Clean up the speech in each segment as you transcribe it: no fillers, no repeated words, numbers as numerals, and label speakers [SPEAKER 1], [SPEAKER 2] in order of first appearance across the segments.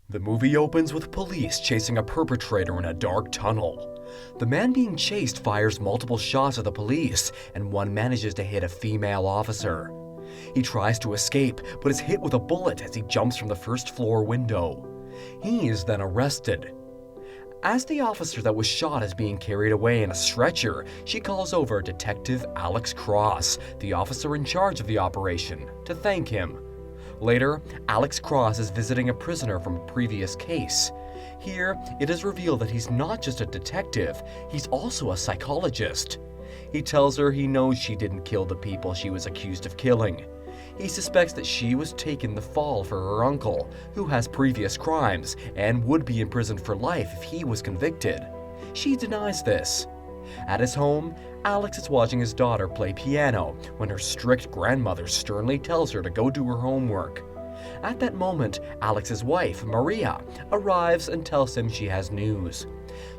[SPEAKER 1] The movie opens with police chasing a perpetrator in a dark tunnel. The man being chased fires multiple shots at the police, and one manages to hit a female officer. He tries to escape, but is hit with a bullet as he jumps from the first-floor window. He is then arrested. As the officer that was shot is being carried away in a stretcher, she calls over Detective Alex Cross, the officer in charge of the operation, to thank him. Later, Alex Cross is visiting a prisoner from a previous case. Here, it is revealed that he's not just a detective, he's also a psychologist. He tells her he knows she didn't kill the people she was accused of killing. He suspects that she was taking the fall for her uncle, who has previous crimes and would be imprisoned for life if he was convicted. She denies this. At his home, Alex is watching his daughter play piano when her strict grandmother sternly tells her to go do her homework. At that moment, Alex's wife, Maria, arrives and tells him she has news.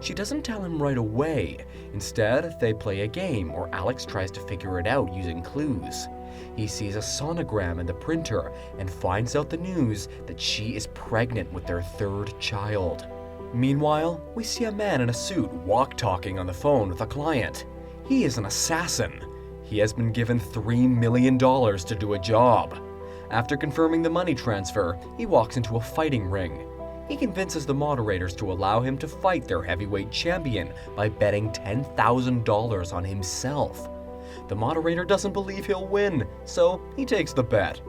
[SPEAKER 1] She doesn't tell him right away. Instead, they play a game where Alex tries to figure it out using clues. He sees a sonogram in the printer and finds out the news that she is pregnant with their third child. Meanwhile, we see a man in a suit walk-talking on the phone with a client. He is an assassin. He has been given $3 million to do a job. After confirming the money transfer, he walks into a fighting ring. He convinces the moderators to allow him to fight their heavyweight champion by betting $10,000 on himself. The moderator doesn't believe he'll win, so he takes the bet.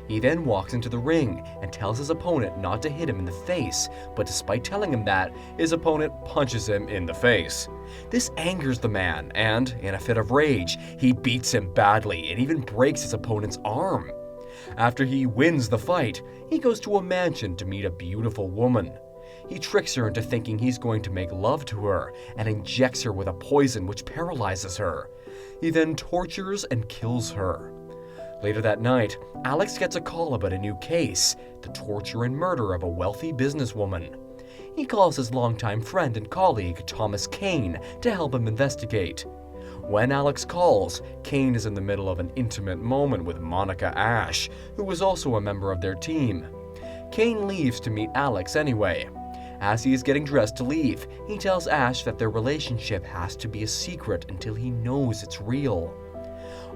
[SPEAKER 1] He then walks into the ring and tells his opponent not to hit him in the face, but despite telling him that, his opponent punches him in the face. This angers the man, and, in a fit of rage, he beats him badly and even breaks his opponent's arm. After he wins the fight, he goes to a mansion to meet a beautiful woman. He tricks her into thinking he's going to make love to her and injects her with a poison which paralyzes her. He then tortures and kills her. Later that night, Alex gets a call about a new case, the torture and murder of a wealthy businesswoman. He calls his longtime friend and colleague, Thomas Kane, to help him investigate. When Alex calls, Kane is in the middle of an intimate moment with Monica Ash, who is also a member of their team. Kane leaves to meet Alex anyway. As he is getting dressed to leave, he tells Ash that their relationship has to be a secret until he knows it's real.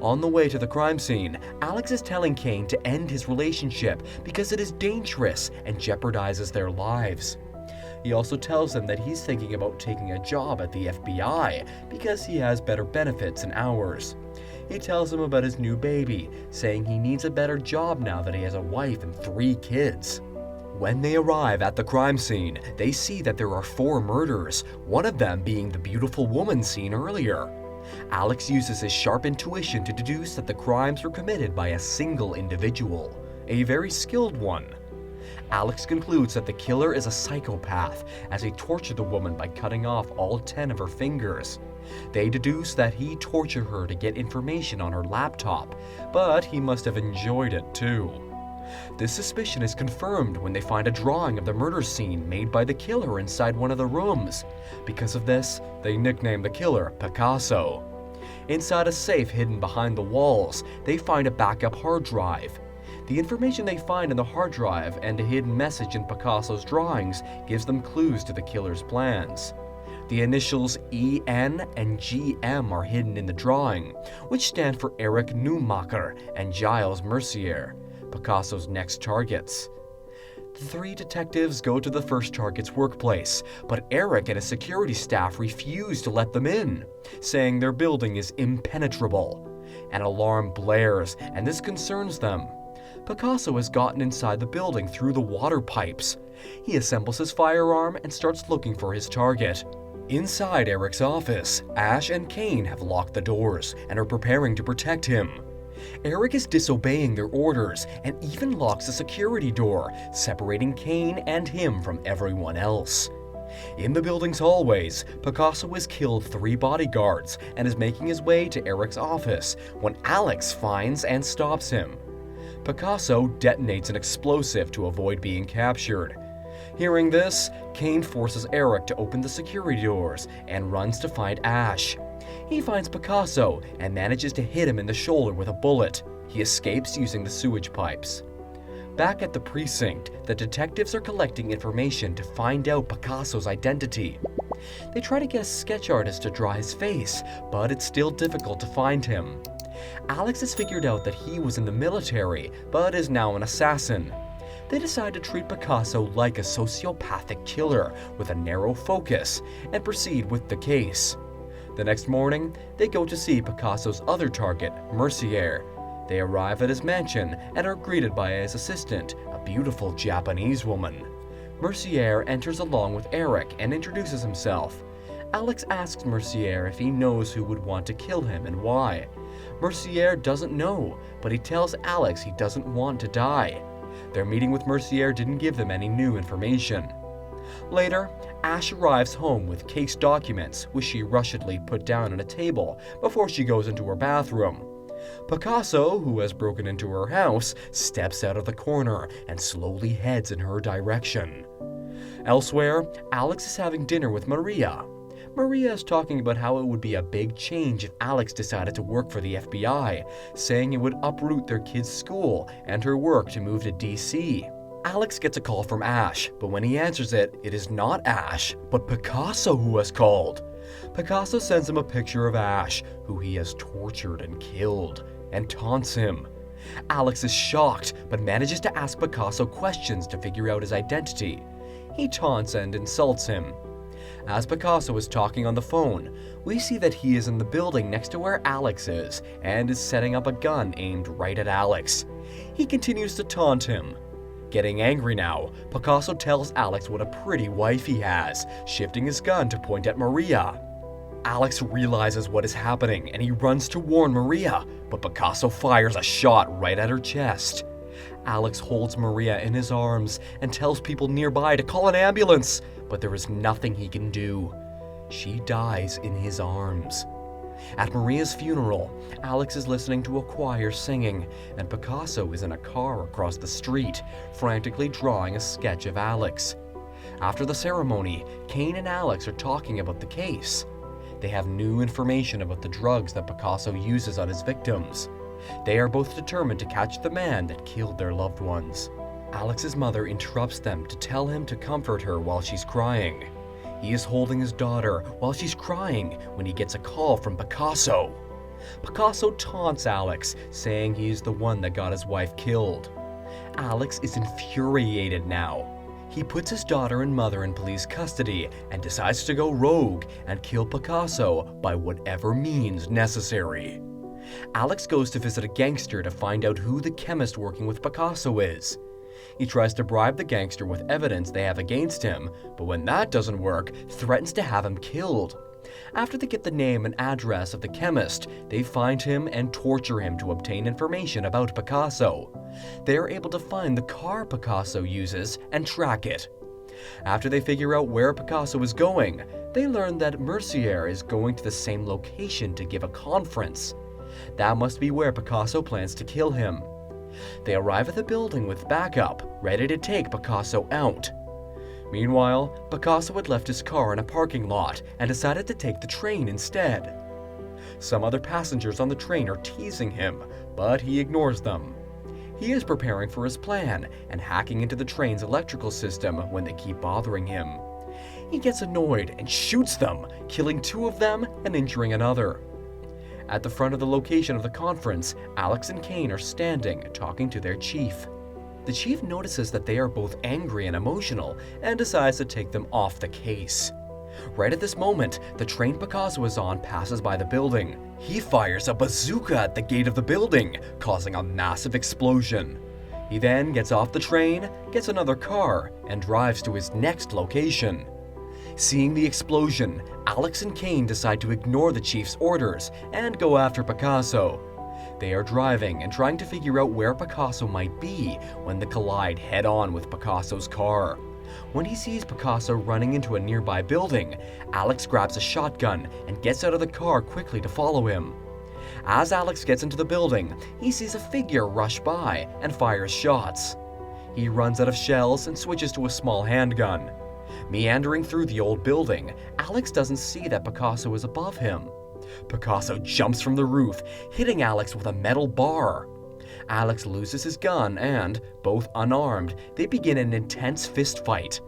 [SPEAKER 1] On the way to the crime scene, Alex is telling Kane to end his relationship because it is dangerous and jeopardizes their lives. He also tells him that he's thinking about taking a job at the FBI because he has better benefits and hours. He tells him about his new baby, saying he needs a better job now that he has a wife and 3 kids. When they arrive at the crime scene, they see that there are 4 murders, one of them being the beautiful woman seen earlier. Alex uses his sharp intuition to deduce that the crimes were committed by a single individual, a very skilled one. Alex concludes that the killer is a psychopath, as he tortured the woman by cutting off all 10 of her fingers. They deduce that he tortured her to get information on her laptop, but he must have enjoyed it too. This suspicion is confirmed when they find a drawing of the murder scene made by the killer inside one of the rooms. Because of this, they nickname the killer Picasso. Inside a safe hidden behind the walls, they find a backup hard drive. The information they find in the hard drive and a hidden message in Picasso's drawings gives them clues to the killer's plans. The initials EN and GM are hidden in the drawing, which stand for Eric Neumacher and Giles Mercier, Picasso's next targets. The 3 detectives go to the first target's workplace, but Eric and his security staff refuse to let them in, saying their building is impenetrable. An alarm blares, and this concerns them. Picasso has gotten inside the building through the water pipes. He assembles his firearm and starts looking for his target. Inside Eric's office, Ash and Kane have locked the doors and are preparing to protect him. Eric is disobeying their orders and even locks the security door, separating Kane and him from everyone else. In the building's hallways, Picasso has killed 3 bodyguards and is making his way to Eric's office when Alex finds and stops him. Picasso detonates an explosive to avoid being captured. Hearing this, Kane forces Eric to open the security doors and runs to find Ash. He finds Picasso and manages to hit him in the shoulder with a bullet. He escapes using the sewage pipes. Back at the precinct, the detectives are collecting information to find out Picasso's identity. They try to get a sketch artist to draw his face, but it's still difficult to find him. Alex has figured out that he was in the military, but is now an assassin. They decide to treat Picasso like a sociopathic killer with a narrow focus and proceed with the case. The next morning, they go to see Picasso's other target, Mercier. They arrive at his mansion and are greeted by his assistant, a beautiful Japanese woman. Mercier enters along with Eric and introduces himself. Alex asks Mercier if he knows who would want to kill him and why. Mercier doesn't know, but he tells Alex he doesn't want to die. Their meeting with Mercier didn't give them any new information. Later, Ash arrives home with case documents, which she rushedly put down on a table before she goes into her bathroom. Picasso, who has broken into her house, steps out of the corner and slowly heads in her direction. Elsewhere, Alex is having dinner with Maria. Maria is talking about how it would be a big change if Alex decided to work for the FBI, saying it would uproot their kids' school and her work to move to DC. Alex gets a call from Ash, but when he answers it, it is not Ash, but Picasso who has called. Picasso sends him a picture of Ash, who he has tortured and killed, and taunts him. Alex is shocked, but manages to ask Picasso questions to figure out his identity. He taunts and insults him. As Picasso is talking on the phone, we see that he is in the building next to where Alex is, and is setting up a gun aimed right at Alex. He continues to taunt him. Getting angry now, Picasso tells Alex what a pretty wife he has, shifting his gun to point at Maria. Alex realizes what is happening and he runs to warn Maria, but Picasso fires a shot right at her chest. Alex holds Maria in his arms and tells people nearby to call an ambulance, but there is nothing he can do. She dies in his arms. At Maria's funeral, Alex is listening to a choir singing, and Picasso is in a car across the street, frantically drawing a sketch of Alex. After the ceremony, Kane and Alex are talking about the case. They have new information about the drugs that Picasso uses on his victims. They are both determined to catch the man that killed their loved ones. Alex's mother interrupts them to tell him to comfort her while she's crying. He is holding his daughter while she's crying when he gets a call from Picasso. Picasso taunts Alex, saying he is the one that got his wife killed. Alex is infuriated now. He puts his daughter and mother in police custody and decides to go rogue and kill Picasso by whatever means necessary. Alex goes to visit a gangster to find out who the chemist working with Picasso is. He tries to bribe the gangster with evidence they have against him, but when that doesn't work, threatens to have him killed. After they get the name and address of the chemist, they find him and torture him to obtain information about Picasso. They are able to find the car Picasso uses and track it. After they figure out where Picasso is going, they learn that Mercier is going to the same location to give a conference. That must be where Picasso plans to kill him. They arrive at the building with backup, ready to take Picasso out. Meanwhile, Picasso had left his car in a parking lot and decided to take the train instead. Some other passengers on the train are teasing him, but he ignores them. He is preparing for his plan and hacking into the train's electrical system when they keep bothering him. He gets annoyed and shoots them, killing 2 of them and injuring another. At the front of the location of the conference, Alex and Kane are standing, talking to their chief. The chief notices that they are both angry and emotional and decides to take them off the case. Right at this moment, the train Picasso is on passes by the building. He fires a bazooka at the gate of the building, causing a massive explosion. He then gets off the train, gets another car, and drives to his next location. Seeing the explosion, Alex and Kane decide to ignore the chief's orders and go after Picasso. They are driving and trying to figure out where Picasso might be when they collide head-on with Picasso's car. When he sees Picasso running into a nearby building, Alex grabs a shotgun and gets out of the car quickly to follow him. As Alex gets into the building, he sees a figure rush by and fires shots. He runs out of shells and switches to a small handgun. Meandering through the old building, Alex doesn't see that Picasso is above him. Picasso jumps from the roof, hitting Alex with a metal bar. Alex loses his gun and, both unarmed, they begin an intense fist fight.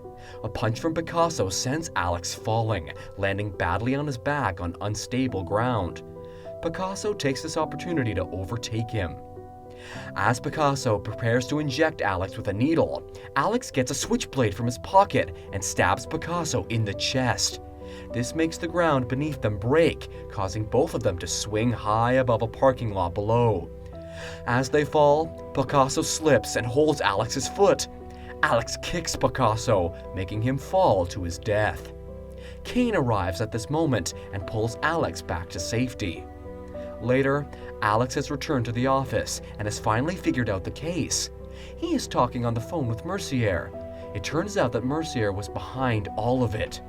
[SPEAKER 1] A punch from Picasso sends Alex falling, landing badly on his back on unstable ground. Picasso takes this opportunity to overtake him. As Picasso prepares to inject Alex with a needle, Alex gets a switchblade from his pocket and stabs Picasso in the chest. This makes the ground beneath them break, causing both of them to swing high above a parking lot below. As they fall, Picasso slips and holds Alex's foot. Alex kicks Picasso, making him fall to his death. Kane arrives at this moment and pulls Alex back to safety. Later, Alex has returned to the office and has finally figured out the case. He is talking on the phone with Mercier. It turns out that Mercier was behind all of it.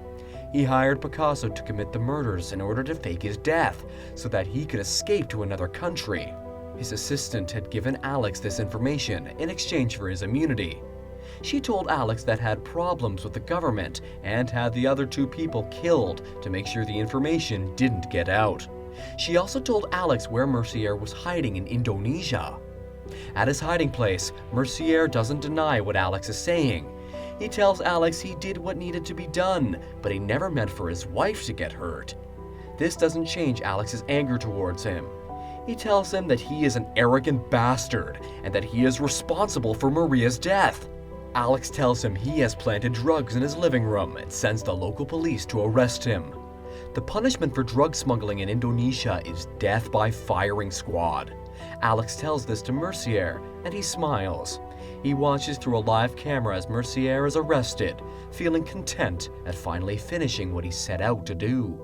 [SPEAKER 1] He hired Picasso to commit the murders in order to fake his death, so that he could escape to another country. His assistant had given Alex this information in exchange for his immunity. She told Alex that had problems with the government and had the other two people killed to make sure the information didn't get out. She also told Alex where Mercier was hiding in Indonesia. At his hiding place, Mercier doesn't deny what Alex is saying. He tells Alex he did what needed to be done, but he never meant for his wife to get hurt. This doesn't change Alex's anger towards him. He tells him that he is an arrogant bastard and that he is responsible for Maria's death. Alex tells him he has planted drugs in his living room and sends the local police to arrest him. The punishment for drug smuggling in Indonesia is death by firing squad. Alex tells this to Mercier, and he smiles. He watches through a live camera as Mercier is arrested, feeling content at finally finishing what he set out to do.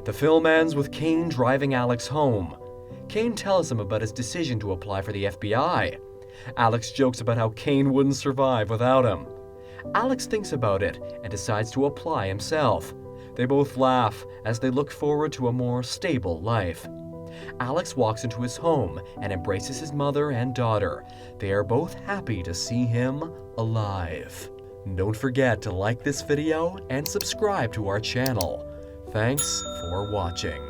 [SPEAKER 1] The film ends with Kane driving Alex home. Kane tells him about his decision to apply for the FBI. Alex jokes about how Kane wouldn't survive without him. Alex thinks about it and decides to apply himself. They both laugh as they look forward to a more stable life. Alex walks into his home and embraces his mother and daughter. They are both happy to see him alive. Don't forget to like this video and subscribe to our channel. Thanks for watching.